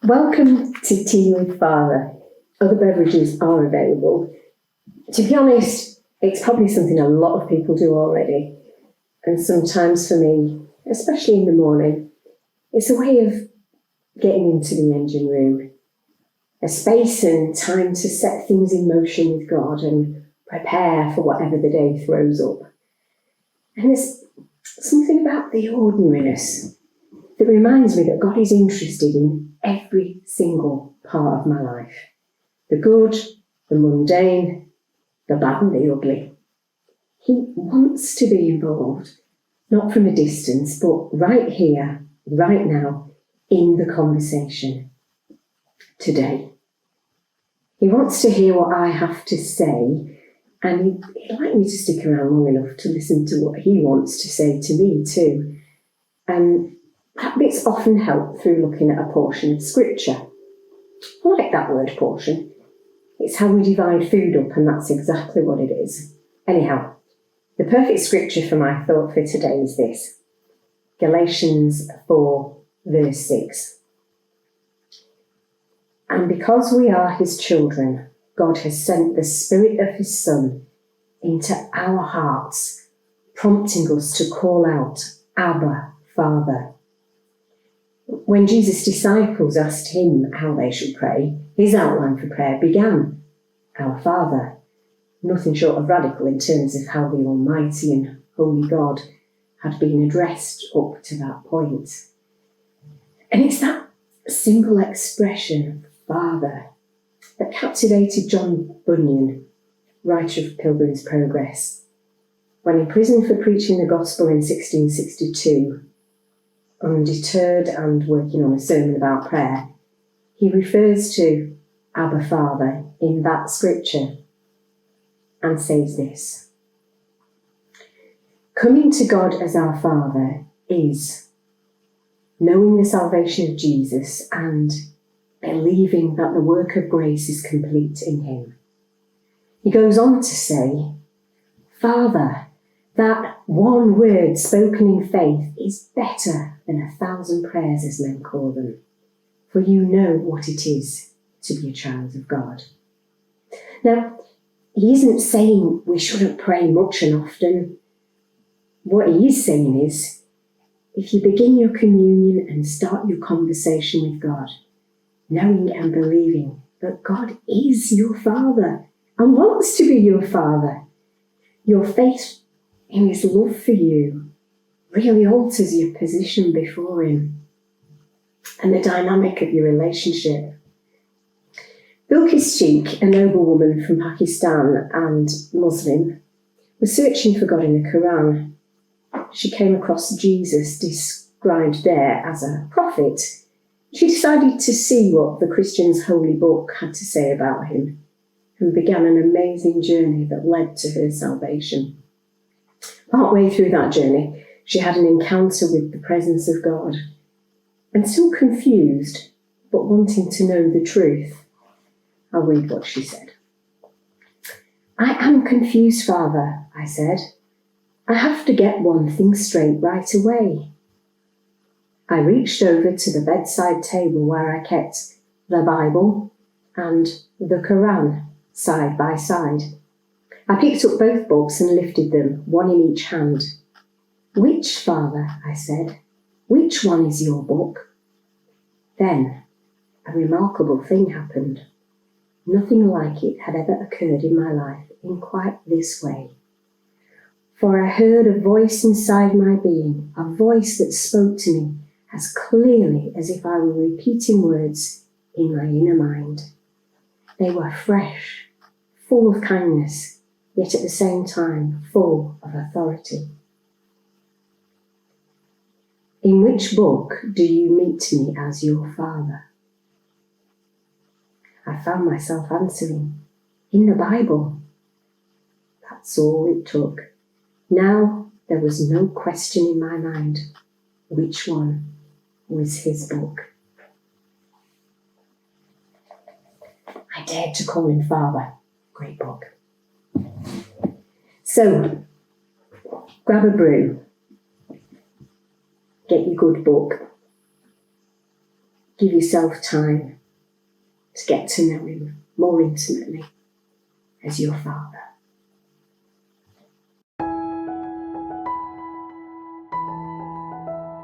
Welcome to Tea with Father. Other beverages are available. To be honest, it's probably something a lot of people do already. And sometimes for me, especially in the morning, it's a way of getting into the engine room. A space and time to set things in motion with God and prepare for whatever the day throws up. And there's something about the ordinariness that reminds me that God is interested in every single part of my life. The good, the mundane, the bad and the ugly. He wants to be involved, not from a distance, but right here, right now, in the conversation today. He wants to hear what I have to say, and he'd like me to stick around long enough to listen to what he wants to say to me too. And that bit's often helped through looking at a portion of scripture. I like that word portion. It's how we divide food up, and that's exactly what it is. Anyhow, the perfect scripture for my thought for today is this. Galatians 4, verse 6. And because we are his children, God has sent the Spirit of his Son into our hearts, prompting us to call out, Abba, Father. When Jesus' disciples asked him how they should pray, his outline for prayer began, Our Father. Nothing short of radical in terms of how the Almighty and Holy God had been addressed up to that point. And it's that simple expression, Father, that captivated John Bunyan, writer of Pilgrim's Progress. When imprisoned for preaching the gospel in 1662, undeterred and working on a sermon about prayer, he refers to Abba Father in that scripture and says this. Coming to God as our Father is knowing the salvation of Jesus and believing that the work of grace is complete in him. He goes on to say, Father, that one word spoken in faith is better than 1,000 prayers, as men call them, for you know what it is to be a child of God. Now, he isn't saying we shouldn't pray much and often. What he is saying is, if you begin your communion and start your conversation with God, knowing and believing that God is your Father and wants to be your Father, your faith in his love for you really alters your position before him and the dynamic of your relationship. Bilqis Sheikh, a noble woman from Pakistan and Muslim, was searching for God in the Quran. She came across Jesus described there as a prophet. She decided to see what the Christian's holy book had to say about him and began an amazing journey that led to her salvation. Partway through that journey, she had an encounter with the presence of God, and still confused, but wanting to know the truth. I'll read what she said. I am confused, Father, I said. I have to get one thing straight right away. I reached over to the bedside table where I kept the Bible and the Quran side by side. I picked up both books and lifted them, one in each hand. Which, Father? I said. Which one is your book? Then a remarkable thing happened. Nothing like it had ever occurred in my life in quite this way. For I heard a voice inside my being, a voice that spoke to me as clearly as if I were repeating words in my inner mind. They were fresh, full of kindness, yet at the same time full of authority. In which book do you meet me as your Father? I found myself answering, in the Bible. That's all it took. Now there was no question in my mind which one was his book. I dared to call him Father. Great book. So, grab a brew, get your good book, Give yourself time to get to know him more intimately as your Father.